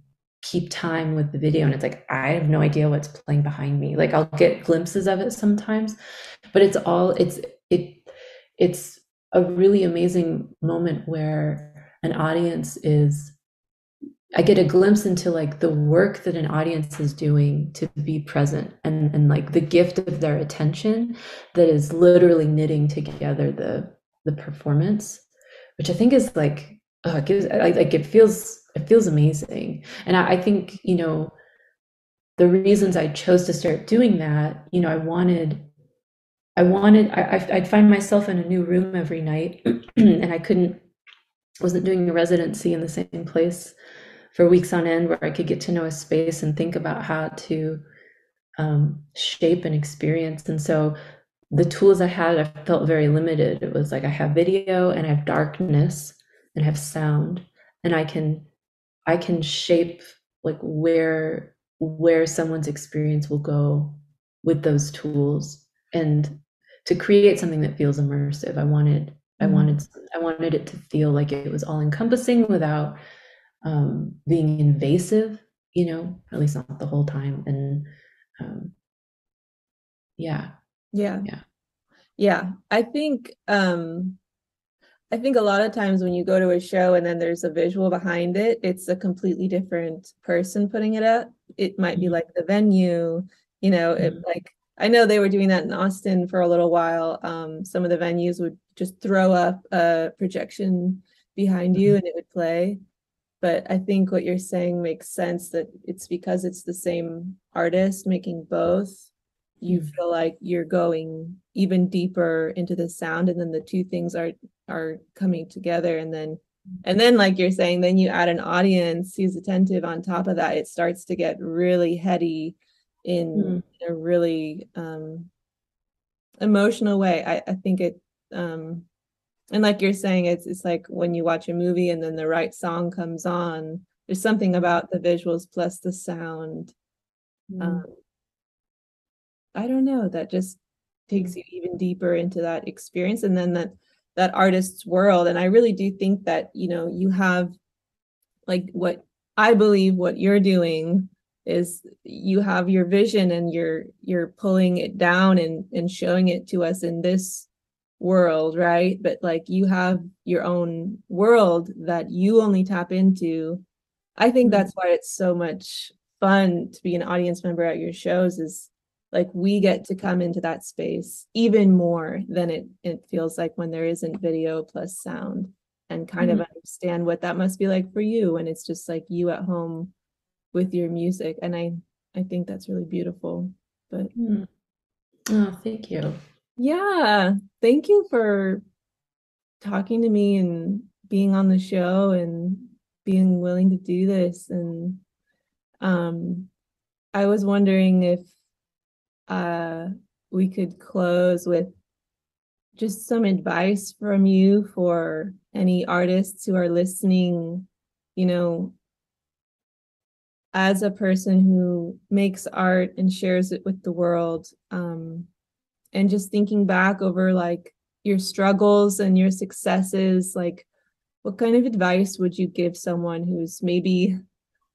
keep time with the video? And it's like, I have no idea what's playing behind me. Like, I'll get glimpses of it sometimes, but it's a really amazing moment where an audience is, I get a glimpse into like the work that an audience is doing to be present, and like the gift of their attention that is literally knitting together the performance, which I think is like, it gives like it feels amazing. And I think, the reasons I chose to start doing that, I'd find myself in a new room every night and wasn't doing a residency in the same place for weeks on end where I could get to know a space and think about how to shape an experience. And so the tools I had, I felt very limited. It was like I have video and I have darkness and I have sound, and I can shape like where someone's experience will go with those tools, and to create something that feels immersive. I wanted it to feel like it was all encompassing without being invasive, at least not the whole time. And yeah, Yeah. yeah. Yeah. I think a lot of times when you go to a show and then there's a visual behind it, it's a completely different person putting it up. It might be Mhm. like the venue, Mhm. like I know they were doing that in Austin for a little while. Some of the venues would just throw up a projection behind you Mhm. and it would play. But I think what you're saying makes sense, that it's because it's the same artist making both. You Mhm. feel like you're going even deeper into the sound, and then the two things are coming together. And then like you're saying, then you add an audience who's attentive on top of that. It starts to get really heady in Mhm. a really emotional way. I think it and like you're saying, it's like when you watch a movie and then the right song comes on, there's something about the visuals plus the sound. Um, Mhm. I don't know, that just takes you even deeper into that experience, and then that artist's world. And I really do think that, you have like what I believe what you're doing is you have your vision and you're pulling it down and showing it to us in this world, right? But like you have your own world that you only tap into. I think Mhm. that's why it's so much fun to be an audience member at your shows, is like we get to come into that space even more than it feels like when there isn't video plus sound, and kind of Mhm. understand what that must be like for you when it's just like you at home with your music. And I think that's really beautiful. But Mhm. Oh, thank you. yeah, thank you for talking to me and being on the show and being willing to do this. And um I was wondering if uh we could close with just some advice from you for any artists who are listening, you know, as a person who makes art and shares it with the world, and just thinking back over like your struggles and your successes, like what kind of advice would you give someone who's maybe,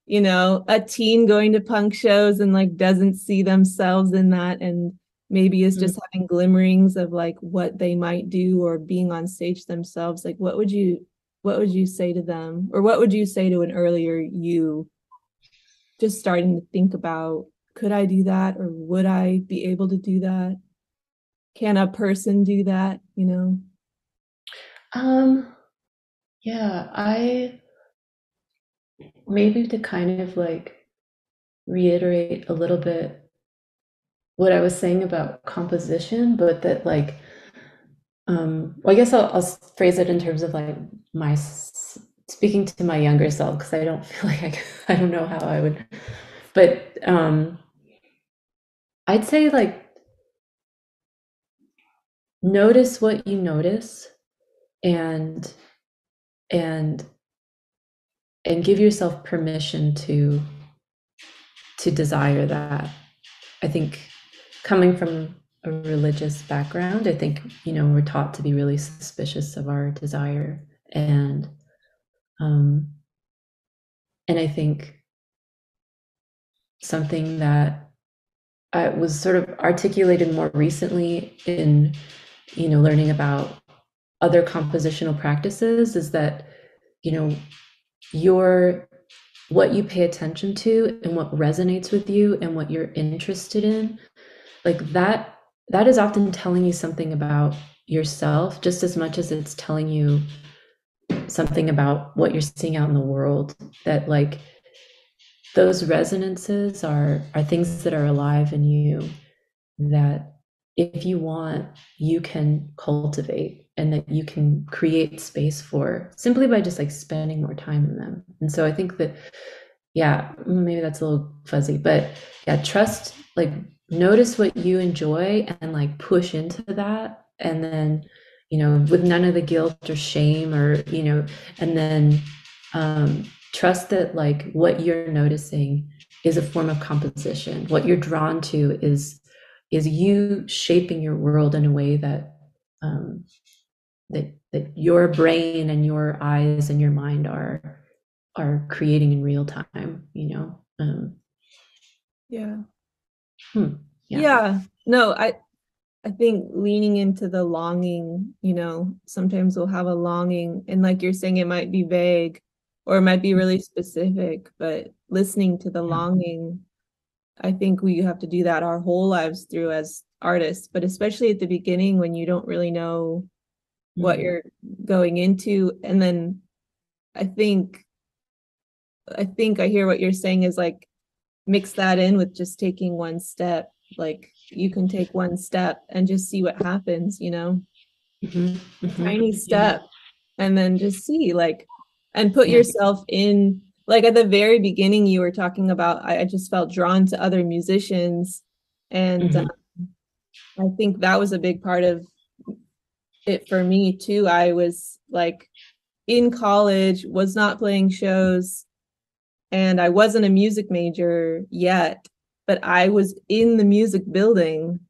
a teen going to punk shows and like doesn't see themselves in that, and maybe is Mm. just having glimmerings of like what they might do or being on stage themselves, like what would you say to them, or what would you say to an earlier you just starting to think about, could I do that, or would I be able to do that? Can a person do that, Um, yeah, I maybe to kind of like reiterate a little bit what I was saying about composition, but that like, well, I guess I'll phrase it in terms of like speaking to my younger self because I don't feel like I don't know how I would, but I'd say like notice what you notice and and and give yourself permission to desire that. I think coming from a religious background, I think, we're taught to be really suspicious of our desire. Um, and I think something that I was sort of articulated more recently in, learning about other compositional practices is that, you know, your what you pay attention to and what resonates with you and what you're interested in, like that is often telling you something about yourself just as much as it's telling you something about what you're seeing out in the world. That like those resonances are things that are alive in you, that if you want, you can cultivate and that you can create space for simply by just like spending more time in them. And so I think that, yeah, maybe that's a little fuzzy, but yeah, trust, like notice what you enjoy and like push into that. And then, with none of the guilt or shame or, and then trust that like what you're noticing is a form of composition. What you're drawn to is you shaping your world in a way that um, that your brain and your eyes and your mind are creating in real time. Yeah. Yeah. Yeah. No, I think leaning into the longing, sometimes we'll have a longing, and like you're saying, it might be vague or it might be really specific, but listening to the Yeah. longing, I think we have to do that our whole lives through as artists, but especially at the beginning when you don't really know what Mm. you're going into. And then I think I hear what you're saying is like mix that in with just taking one step. Like you can take one step and just see what happens, Mhm. a Mhm. tiny Yeah. step, and then just see, like, and put Yeah. yourself in, like at the very beginning you were talking about, I just felt drawn to other musicians, and Mhm. I think that was a big part of it for me too. I was like in college, was not playing shows, and I wasn't a music major yet, but I was in the music building,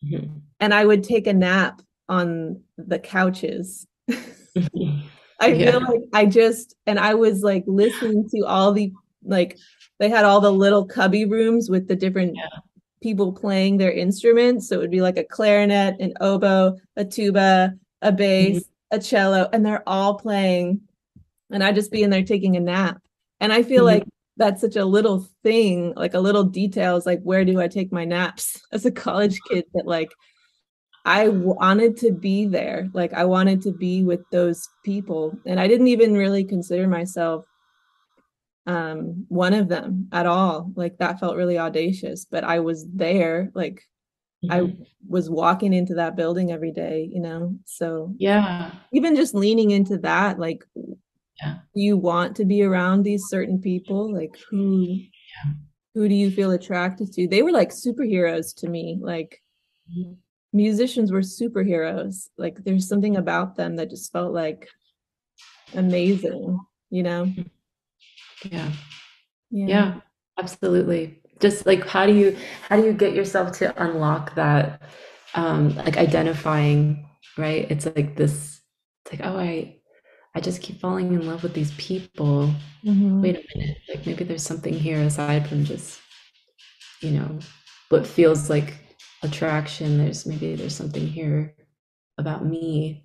Mhm. and I would take a nap on the couches. Mhm. I feel Yeah. like and I was like listening to all the, like, they had all the little cubby rooms with the different Yeah. people playing their instruments. So it would be like a clarinet, an oboe, a tuba, a Mhm. bass, a cello, and they're all playing. And I'd just be in there taking a nap. And I feel Mhm. like that's such a little thing, like a little detail is like, where do I take my naps as a college kid? That like I wanted to be there. Like I wanted to be with those people. And I didn't even really consider myself one of them at all. Like that felt really audacious, but I was there. Like I Mhm. was walking into that building every day, So Yeah. even just leaning into that, like, Yeah. do you want to be around these certain people? Like who do you feel attracted to? They were like superheroes to me. Like Mhm. musicians were superheroes. Like there's something about them that just felt like amazing. Yeah. Yeah. Yeah. Absolutely. Just like how do you get yourself to unlock that like identifying, right? It's like this, it's like, oh, I just keep falling in love with these people. Hmm. Wait a minute, like maybe there's something here aside from just, you know, what feels like attraction. There's something here about me,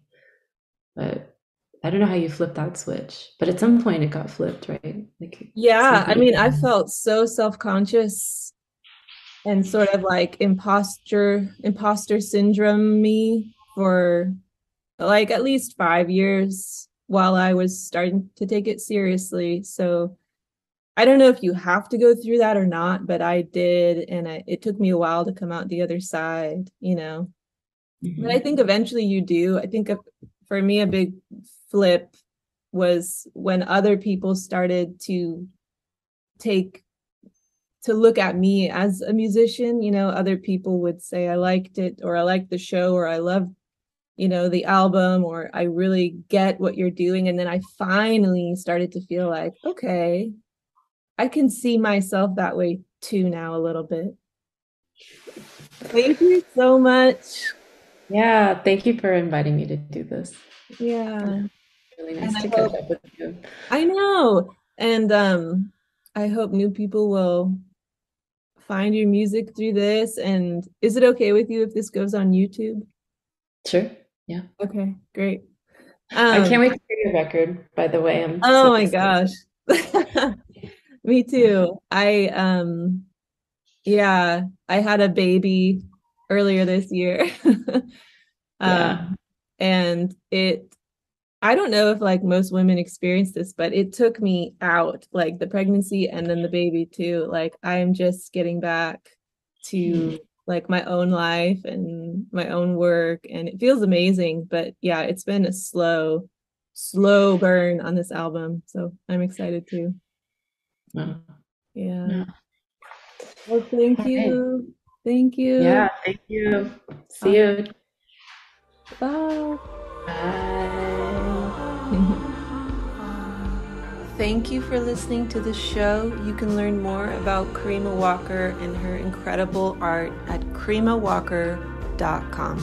but I don't know how you flip that switch. But at some point it got flipped, right? Like Yeah, I something. mean, I felt so self-conscious and sort of like imposter syndrome me for like at least 5 years while I was starting to take it seriously. So I don't know if you have to go through that or not, but I did, and it took me a while to come out the other side, you know. But I Mhm. think eventually you do. I think for me, a big flip was when other people started take to look at me as a musician. You know, other people would say I liked it, or I liked the show, or I loved, you know, the album, or I really get what you're doing. And then I finally started to feel like, okay, I can see myself that way too now a little bit. Thank you so much. Yeah, thank you for inviting me to do this. Yeah. Really And nice I to catch hope, up with you. I know. And I hope new people will find your music through this. And is it okay with you if this goes on YouTube? Sure. Yeah. Okay, great. I Um, can't wait to hear your record, by the way. I'm oh so my excited. gosh. Me too. Yeah, I had a baby earlier this year. Yeah. Um, and I don't know if like most women experience this, but it took me out, like the pregnancy and then the baby too. Like I'm just getting back Hmm. to like my own life and my own work, and it feels amazing. But yeah, it's been a slow burn on this album. So I'm excited too. Wow. Yeah. Yeah. Well, thank All right. you. Thank you. Yeah. Thank you. See All you. right. Bye. Bye. Thank you for listening to the show. You can learn more about Karima Walker and her incredible art at karimawalker.com.